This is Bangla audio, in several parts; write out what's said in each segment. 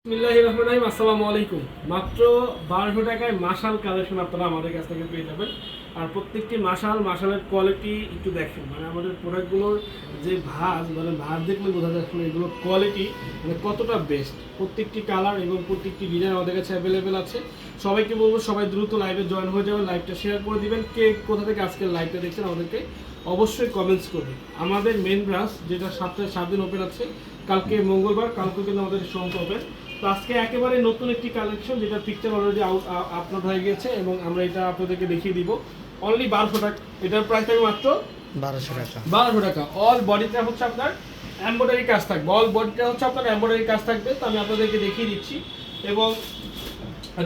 বিসমিল্লাহির রহমানির রহিম। আসসালামু আলাইকুম। মাত্র 1200 টাকায় মাশাল কালেকশন আপনারা আমাদের কাছ থেকে পেয়ে যাবেন। আর প্রত্যেকটি মাশালের কোয়ালিটি একটু দেখেন, মানে আমাদের প্রোডাক্টগুলোর যে ভাঁজ দেখলে বোঝা যাচ্ছে এগুলোর কোয়ালিটি মানে কতটা বেস্ট। প্রত্যেকটি কালার এবং প্রত্যেকটি ডিজাইন আমাদের কাছে অ্যাভেলেবেল আছে। সবাইকে বলবো সবাই দ্রুত লাইভে জয়েন হয়ে যাবেন, লাইভটা শেয়ার করে দিবেন। কে কোথা থেকে আজকের লাইভটা দেখছেন আমাদেরকে অবশ্যই কমেন্টস করবেন। আমাদের মেন ব্রাঞ্চ যেটা সপ্তাহে 7 দিন ওপেন আছে, কালকে মঙ্গলবার, কালকে কিন্তু আমাদের শপ ওপেন। তো আজকে একেবারে নতুন একটি কালেকশন যেটা পিকচার অলরেডি আপলোড হয়ে গেছে এবং আমরা এটা আপনাদেরকে দেখিয়ে দিব। অনলি 1200 টাকা, এটার প্রাইস থাকবে মাত্র 1200 টাকা। অল বডিটা হচ্ছে আপনার এমব্রয়ডারি কাজ থাকবে, অল বডিটা হচ্ছে আপনার এমব্রয়ডারি কাজ থাকবে। তো আমি আপনাদেরকে দেখিয়ে দিচ্ছি এবং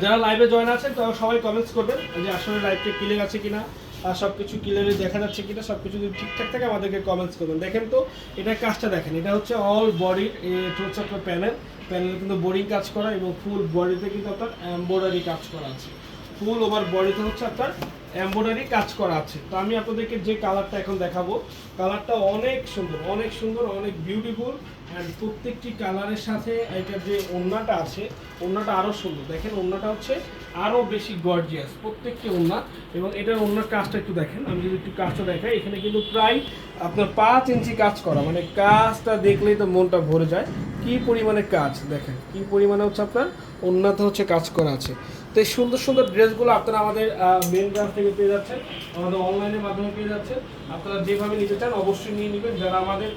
যারা লাইভে জয়েন আছেন তারা সবাই কমেন্টস করবেন যে আসলে লাইভটা ক্লিয়ার আছে কিনা, আর সব কিছু ক্লিয়ারলি দেখা যাচ্ছে কিনা, সব কিছু যদি ঠিকঠাক থাকে আমাদেরকে কমেন্টস করবেন। দেখেন তো এটা কাজটা দেখেন, এটা হচ্ছে অল বডির হচ্ছে আপনার প্যানেলে কিন্তু বোরিং কাজ করা এবং ফুল বডিতে কিন্তু আপনার এমব্রয়ডারি কাজ করা আছে। ফুল ওভার বডিতে হচ্ছে আপনার এমব্রয়ডারি কাজ করা আছে। তো আমি আপনাদেরকে যে কালারটা এখন দেখাবো, কালারটা অনেক সুন্দর, অনেক বিউটিফুল। অ্যান্ড প্রত্যেকটি কালারের সাথে এটার যে ওড়নাটা আছে, ওড়নাটা আরও সুন্দর। দেখেন ওড়নাটা হচ্ছে আরও বেশি গর্জিয়াস প্রত্যেকটি ওড়না। এবং এটার ওড়নার কাজটা একটু দেখেন, আমি যদি একটু কাজটা দেখাই, এখানে কিন্তু প্রায় আপনার 5 ইঞ্চি কাজ করা, মানে কাজটা দেখলেই তো মনটা ভরে যায়। কি পরিমাণে কাজ দেখেন, কি পরিমাণে হচ্ছে আপনার ওড়নাতে হচ্ছে কাজ করা আছে। তো এই সুন্দর ড্রেসগুলো আপনারা আমাদের মেন ব্রাঞ্চ থেকে পেয়ে যাচ্ছেন, আমাদের অনলাইনের মাধ্যমে পেয়ে যাচ্ছেন। আপনারা যেভাবে নিতে চান অবশ্যই নিয়ে নেবেন। যারা আমাদের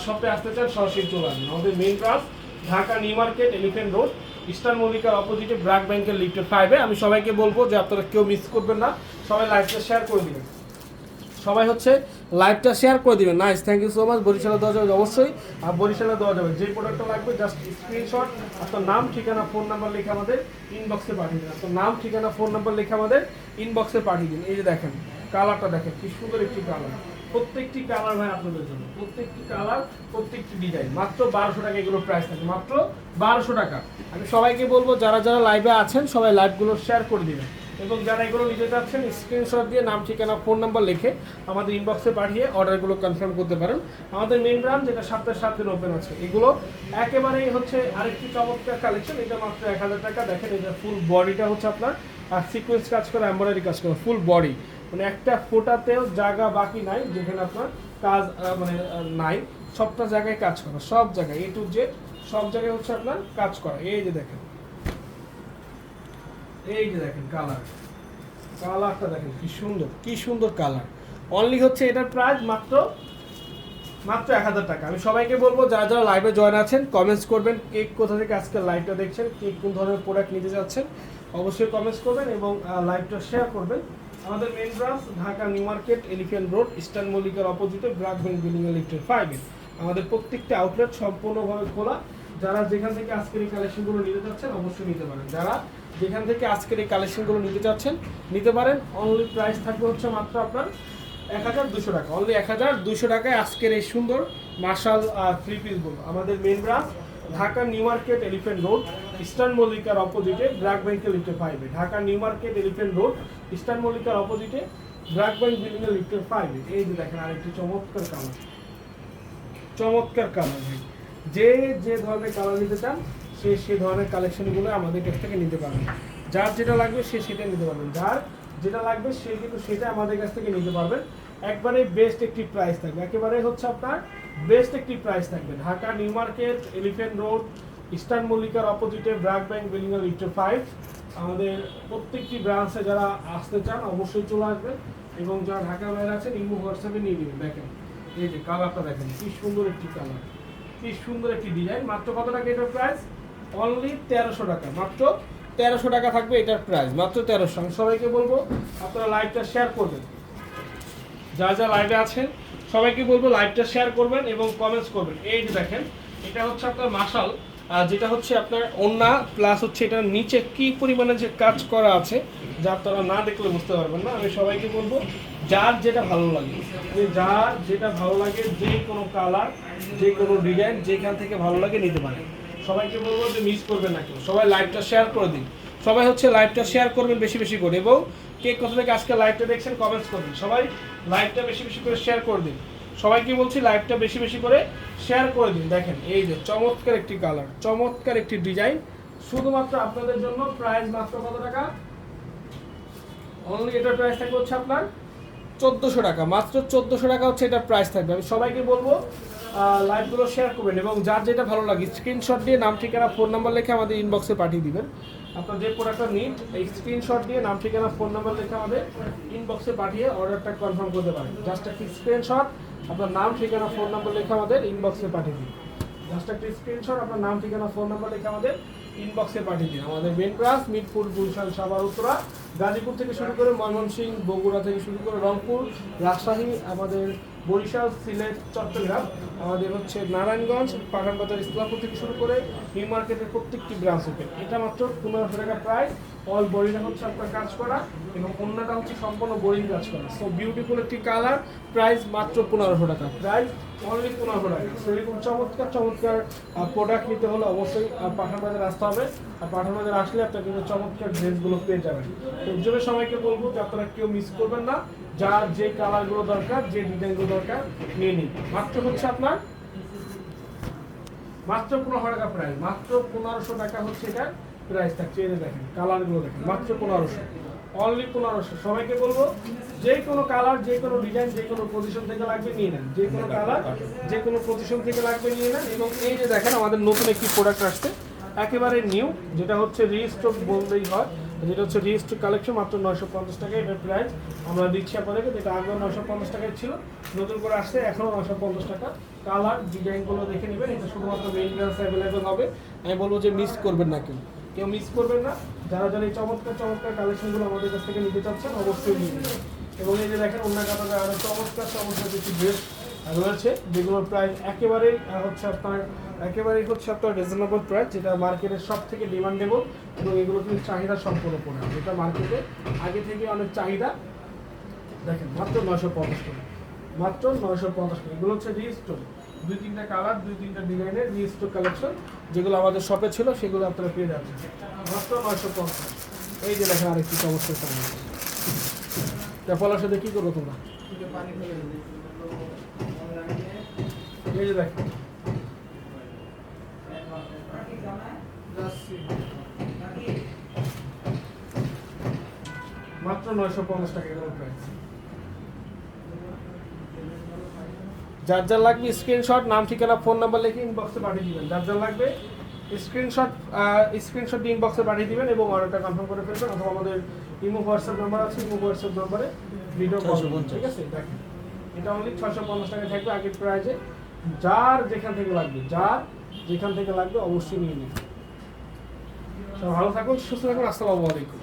শপে আসতে চান সরাসরি চলে আসবেন। আমাদের main branch Dhaka new market, elephant road, eastern মল্লিকার অপোজিটে ব্র্যাক ব্যাংকের লিফটের 5-এ। আমি সবাইকে বলবো যে আপনারা কেউ মিস করবেন না, সবাই লাইভটা শেয়ার করে দিবেন, সবাই হচ্ছে লাইভটা শেয়ার করে দিবেন। Nice, thank you so much. বরিশালে দেওয়া যাবে অবশ্যই, আর বরিশালে দেওয়া যাবে। যে প্রোডাক্টটা লাগবে জাস্ট স্ক্রিনশট, আপনার নাম ঠিকানা ফোন নাম্বার লিখে আমাদের ইনবক্সে পাঠিয়ে দিন। আপনার নাম ঠিকানা ফোন নাম্বার লিখে আমাদের ইনবক্সে পাঠিয়ে দিন। এই যে দেখেন কালারটা দেখেন, কি সুন্দর একটি কালার। প্রত্যেকটি কালার ভাই আপনাদের জন্য, প্রত্যেকটি কালার, প্রত্যেকটি ডিজাইন মাত্র 1200 টাকা এগুলো প্রাইস থাকে, মাত্র 1200 টাকা। আমি সবাইকে বলবো যারা লাইভে আছেন সবাই লাইভগুলো শেয়ার করে দিবেন এবং যারা এগুলো নিতে চাচ্ছেন স্ক্রিনশট দিয়ে নাম ঠিকানা ফোন নাম্বার লিখে আমাদের ইনবক্সে পাঠিয়ে অর্ডারগুলো কনফার্ম করতে পারেন। আমাদের মেন ব্রাঞ্চ যেটা সপ্তাহে 7 দিন ওপেন আছে, এগুলো একেবারেই হচ্ছে আরেকটি চমৎকার কালেকশন। এটা মাত্র 1000 টাকা। দেখেন এটা ফুল বডিটা হচ্ছে আপনার সিকোয়েন্স কাজ করা, এমব্রয়ডারি কাজ করা, ফুল বডি, মানে একটা ফোটাতেও জায়গা বাকি নাই যেখানে আপনার কাজ মানে নাই। সবটা জায়গায় কাজ করা, সব জায়গায় এ টু জেড সব জায়গায় হচ্ছে আপনার কাজ করা। এই যে দেখেন, এই যে দেখেন কালারটা দেখেন, কি সুন্দর কালার। অনলি হচ্ছে এটার প্রাইস মাত্র 1000 টাকা। আমি সবাইকে বলবো যারা লাইভে জয়েন আছেন কমেন্টস করবেন কে কোথা থেকে আজকে লাইভটা দেখছেন, কে কোন ধরনের প্রোডাক্ট নিতে যাচ্ছেন অবশ্যই কমেন্টস করবেন এবং লাইভটা শেয়ার করবেন। আমাদের main branch Dhaka new market, elephant road, eastern মল্লিকার অপোজিটে ব্র্যাক ব্যাংক বিল্ডিং এর লিফটের 5-এ। আমাদের প্রত্যেকটা আউটলেট সম্পূর্ণভাবে খোলা। যারা যেখান থেকে আজকের এই কালেকশনগুলো নিতে চাচ্ছেন অবশ্যই নিতে পারেন। যারা যেখান থেকে আজকের এই কালেকশনগুলো নিতে চাচ্ছেন নিতে পারেন। অনলি প্রাইস থাকবে হচ্ছে মাত্র আপনার 1200 টাকা। অনলি 1200 টাকায় আজকের এই সুন্দর মার্শাল 3 পিসগুলো। আমাদের main branch Dhaka new market, elephant road, eastern মল্লিকার অপোজিটে ব্র্যাক ব্যাংকের লিফটের 5-এ। Dhaka new market, elephant road, eastern মল্লিকার অপোজিটে ব্র্যাক ব্যাংক বিল্ডিং এর লিফটের 5-এ। এই যে দেখেন আরেকটি চমৎকার কালার ভাই। যে ধরনের কালার নিতে চান সে ধরনের কালেকশনগুলো আমাদের কাছ থেকে নিতে পারবেন। যার যেটা লাগবে সে সেটা নিতে পারবেন, যার যেটা লাগবে সে কিন্তু সেটা আমাদের কাছ থেকে নিতে পারবেন। একবারে বেস্ট একটি প্রাইস থাকবে, একেবারে হচ্ছে আপনার বেস্ট একটি প্রাইস থাকবে। Dhaka new market, elephant road, eastern মল্লিকার অপোজিটে ব্র্যাক ব্যাংক বিল্ডিং এর লিফটের 5। আমাদের প্রত্যেকটি ব্রাঞ্চে যারা আসতে চান অবশ্যই চলে আসবেন এবং যারা ঢাকার বাইরে আছেন ইমো হোয়াটসঅ্যাপে নিয়ে নেবেন। দেখেন এই যে কালারটা দেখেন, কি সুন্দর একটি কালার, কি সুন্দর একটি ডিজাইন। মাত্র কত টাকা এটার প্রাইস? অনলি 1300 টাকা। মাত্র 1300 টাকা থাকবে এটার প্রাইস, মাত্র 1300। আমি সবাইকে বলবো আপনারা লাইভটা শেয়ার করবেন, যা লাইভে আছেন সবাইকে বলবো লাইভটা শেয়ার করবেন এবং কমেন্টস করবেন। এই যে দেখেন এটা হচ্ছে আপনার মাশাল, যেটা হচ্ছে আপনার ওন্না প্লাস হচ্ছে এটার নিচে কি পরিমাণে যে কাজ করা আছে যা আপনারা না দেখলে বুঝতে পারবেন না। আমি সবাইকে বলবো যার যেটা ভালো লাগে, যে কোনো কালার, যে কোনো ডিজাইন যেখান থেকে ভালো লাগে নিতে পারেন। সবাইকে বলবো যে মিস করবেন না কেউ, সবাই লাইভটা শেয়ার করে দিন। সবাই হচ্ছে লাইভটা শেয়ার করবেন বেশি করে এবং কে কোথা থেকে আজকে লাইভটা দেখছেন কমেন্টস করবেন। সবাই লাইভটা বেশি করে শেয়ার করে দিন। সবাইকে বলছি লাইভটা বেশি করে শেয়ার করে দিন। দেখেন এই যে চমৎকার একটি কালার, চমৎকার একটি ডিজাইন, শুধুমাত্র আপনাদের জন্য প্রাইস মাত্র কত টাকা? অনলি এটার প্রাইস থাকবে হচ্ছে আপনার 1400 টাকা, মাত্র 1400 টাকা হচ্ছে এটার প্রাইস থাকবে। আমি সবাইকে বলবো লাইভগুলো শেয়ার করবেন এবং যার যেটা ভালো লাগে স্ক্রিনশট দিয়ে নাম ঠিকানা ফোন নাম্বার লিখে আমাদের ইনবক্সে পাঠিয়ে দিবেন। আপনার যে প্রোডাক্টটা নিন এই স্ক্রিনশট দিয়ে নাম ঠিকানা ফোন নাম্বার লিখে আমাদের ইনবক্সে পাঠিয়ে অর্ডারটা কনফার্ম করতে পারেন। জাস্ট একটা স্ক্রিনশট আপনার নাম ঠিকানা ফোন নাম্বার লিখে আমাদের ইনবক্সে পাঠিয়ে দিন। জাস্ট একটা স্ক্রিনশট আপনার নাম ঠিকানা ফোন নাম্বার লিখে আমাদের ইনবক্সে পাঠিয়ে দিন। আমাদের মেন ব্রাঞ্চ মিরপুর, গুলশান, সাভার, উত্তরা, গাজীপুর থেকে শুরু করে ময়মনসিংহ, বগুড়া থেকে শুরু করে রংপুর, রাজশাহী, আমাদের বরিশাল, সিলেট, চট্টগ্রাম, আমাদের হচ্ছে নারায়ণগঞ্জ, পাঠানবাজার, ইসলামপুর থেকে শুরু করে নিউ মার্কেটের প্রত্যেকটি ব্রাঞ্চ ওপেন। এটা মাত্র 1500 টাকা প্রায়। অল বডিটা হচ্ছে আপনার কাজ করা এবং অন্যটা হচ্ছে সম্পূর্ণ বোরিং কাজ করা। সো বিউটিফুল একটি কালার, প্রাইস মাত্র 1500 টাকা, প্রাইস অনলি 1500 টাকা। সো এরকম চমৎকার চমৎকার প্রোডাক্ট নিতে হলে অবশ্যই পাঠানবাজার আসতে হবে। আর পাঠানবাজার আসলে আপনারা কিন্তু চমৎকার ড্রেসগুলো পেয়ে যাবেন। তো এর জন্য সবাইকে বলবো যে আপনারা কেউ মিস করবেন না, যার যে কালারগুলো দরকার, যে ডিজাইনগুলো দরকার নিয়ে নিন। মাত্র হচ্ছে আপনার মাত্র 1500 টাকা প্রাইস, মাত্র 1500 টাকা হচ্ছে এটা প্রাইস থাকছে। এই দেখেন কালারগুলো দেখেন, মাত্র 1500, অনলি 1500। সবাইকে বলবো যে কোনো কালার, যে কোনো ডিজাইন, যে কোনো পজিশন থেকে লাগবে নিয়ে নেন। যে কোনো কালার, যে কোনো পজিশন থেকে লাগবে নিয়ে নেন। এবং এই যে দেখেন আমাদের নতুন একটি প্রোডাক্ট আসছে একেবারে নিউ, যেটা হচ্ছে রিস্টক বললেই হয়, যেটা হচ্ছে রিস্টক কালেকশন, মাত্র 950 টাকা এটার প্রাইস আমরা দিচ্ছি আপনাদেরকে। যেটা আগে 950 টাকায় ছিল, নতুন করে আসছে এখনও 950 টাকা। কালার ডিজাইনগুলো দেখে নেবেন, এটা শুধুমাত্র মেইন ব্রাঞ্চে অ্যাভেলেবেল হবে। আমি বলবো যে মিস করবেন না, কেউ মিস করবেন না। যারা যারা এই চমৎকার চমৎকার কালেকশনগুলো আমাদের কাছ থেকে নিতে চাচ্ছেন অবশ্যই নিয়ে নেবেন। এবং এই যে দেখেন অন্য কাতারে আরও চমৎকার চমৎকার কিছু ড্রেস রয়েছে, যেগুলোর প্রাইস একেবারেই হচ্ছে আপনার রিজনেবল প্রাইস, যেটা মার্কেটের সব থেকে ডিমান্ডেবল। এবং এগুলো কিন্তু চাহিদা সম্পূর্ণ প্রোডাক্ট, যেটা মার্কেটে আগে থেকে অনেক চাহিদা। দেখেন মাত্র 950 টাকা, মাত্র 950 টাকা। এগুলো হচ্ছে রিস্টোক, 2-3টা কালার, 2-3টা ডিজাইনের রিস্টোক কালেকশন, যেগুলো আমাদের শপে ছিল সেগুলো আপনারা পেয়ে যাচ্ছেন মাত্র 950। এই যে দেখেন আরেকটি চমৎকার কালেকশন, ফলার সাথে কী করবো তোমরা? এই যে দেখেন মাত্র 950 টাকা এগুলোর প্রাইস। যার যার লাগবে স্ক্রিনশট, নাম ঠিকানা ফোন নাম্বার লিখে ইনবক্সে পাঠিয়ে দিবেন। যার যার লাগবে স্ক্রিনশট দিয়ে ইনবক্সে পাঠিয়ে দিবেন এবং অর্ডারটা কনফার্ম করে ফেলবেন। অথবা আমাদের ইমো হোয়াটসঅ্যাপ নাম্বার আছে, ইমো হোয়াটসঅ্যাপ নাম্বারে ভিডিও কল করুন, ঠিক আছে? দেখেন এটা অনলি 650 টাকা থাকবে আগের প্রাইসে। যার যেখান থেকে লাগবে অবশ্যই নিয়ে নিন। সব ভালো থাকুন, সুস্থ থাকুন, আসসালামু আলাইকুম।